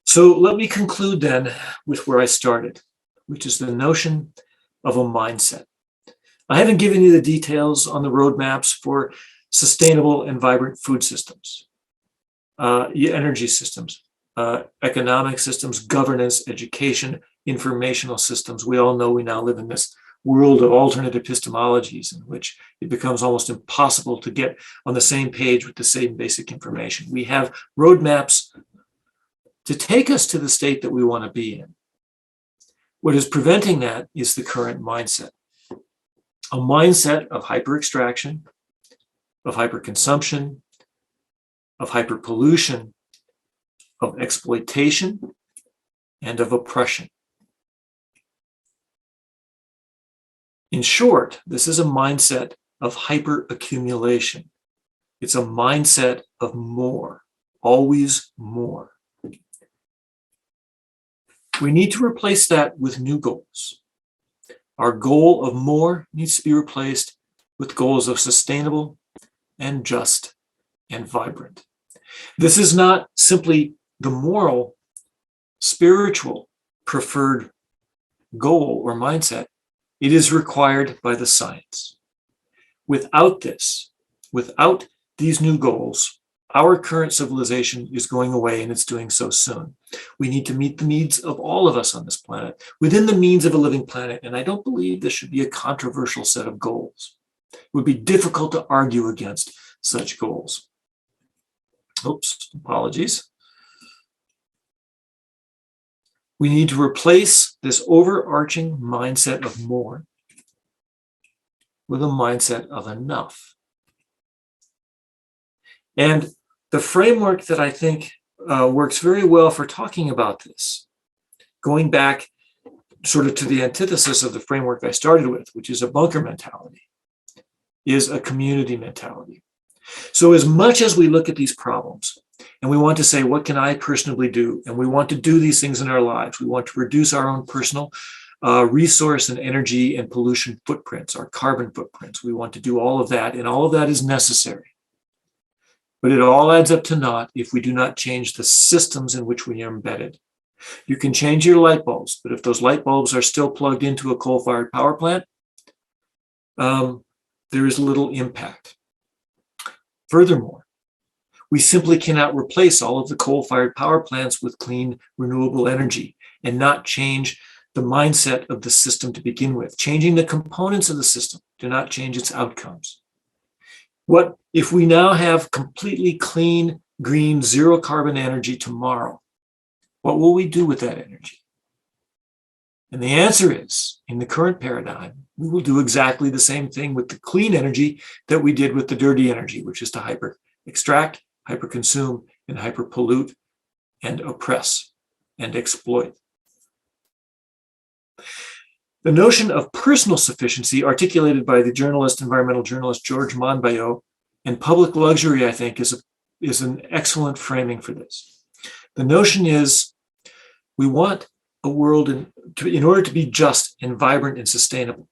So let me conclude then with where I started, which is the notion of a mindset. I haven't given you the details on the roadmaps for sustainable and vibrant food systems, energy systems, economic systems, governance, education, informational systems. We all know we now live in this world of alternate epistemologies in which it becomes almost impossible to get on the same page with the same basic information. We have roadmaps to take us to the state that we want to be in. What is preventing that is the current mindset, a mindset of hyper-extraction, of hyper-consumption, of hyper-pollution, of exploitation, and of oppression. In short, this is a mindset of hyper-accumulation. It's a mindset of more, always more. We need to replace that with new goals. Our goal of more needs to be replaced with goals of sustainable and just and vibrant. This is not simply the moral, spiritual, preferred goal or mindset. It is required by the science. Without this, without these new goals, our current civilization is going away, and it's doing so soon. We need to meet the needs of all of us on this planet within the means of a living planet, and I don't believe this should be a controversial set of goals. It would be difficult to argue against such goals. Oops, apologies. We need to replace this overarching mindset of more with a mindset of enough. And the framework that I think works very well for talking about this, going back sort of to the antithesis of the framework I started with, which is a bunker mentality, is a community mentality. So as much as we look at these problems and we want to say, what can I personally do? And we want to do these things in our lives. We want to reduce our own personal resource and energy and pollution footprints, our carbon footprints. We want to do all of that, and all of that is necessary. But it all adds up to naught if we do not change the systems in which we are embedded. You can change your light bulbs, but if those light bulbs are still plugged into a coal-fired power plant, there is little impact. Furthermore, we simply cannot replace all of the coal-fired power plants with clean, renewable energy and not change the mindset of the system to begin with. Changing the components of the system do not change its outcomes. What if we now have completely clean, green, zero carbon energy tomorrow? What will we do with that energy? And the answer is, in the current paradigm, we will do exactly the same thing with the clean energy that we did with the dirty energy, which is to hyper-extract, hyper-consume, and hyper-pollute, and oppress, and exploit. The notion of personal sufficiency, articulated by the environmental journalist George Monbiot, and public luxury, I think, is an excellent framing for this. The notion is we want a world in order to be just and vibrant and sustainable.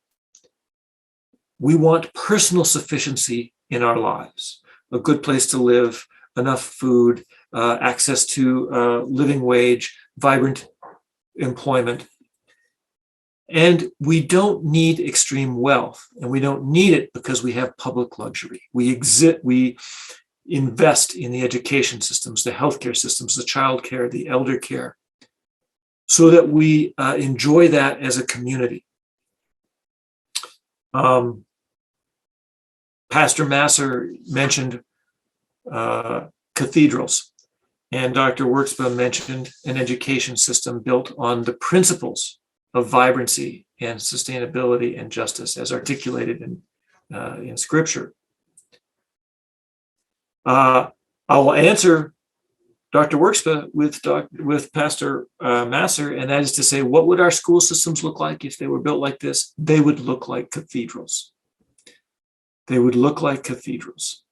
We want personal sufficiency in our lives, a good place to live, enough food, access to living wage, vibrant employment. And we don't need extreme wealth, and we don't need it because we have public luxury. We invest in the education systems, the healthcare systems, the childcare, the elder care, so that we enjoy that as a community. Pastor Masser mentioned cathedrals, and Dr. Wirkspa mentioned an education system built on the principles of vibrancy and sustainability and justice as articulated in Scripture. I will answer Dr. Wirkspa with Pastor Masser, and that is to say, what would our school systems look like if they were built like this? They would look like cathedrals. They would look like cathedrals.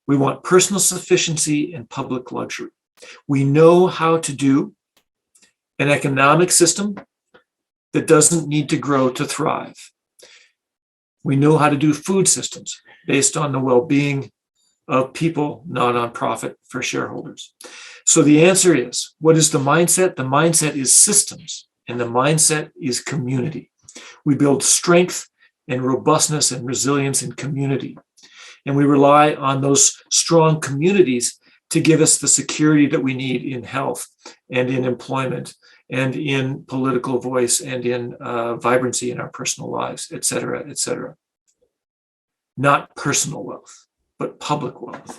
We want personal sufficiency and public luxury. We know how to do an economic system that doesn't need to grow to thrive. We know how to do food systems based on the well-being of people, not on profit for shareholders. So the answer is, what is the mindset? The mindset is systems, and the mindset is community. We build strength and robustness and resilience in community. And we rely on those strong communities to give us the security that we need in health and in employment and in political voice and in vibrancy in our personal lives, et cetera, et cetera. Not personal wealth, but public wealth.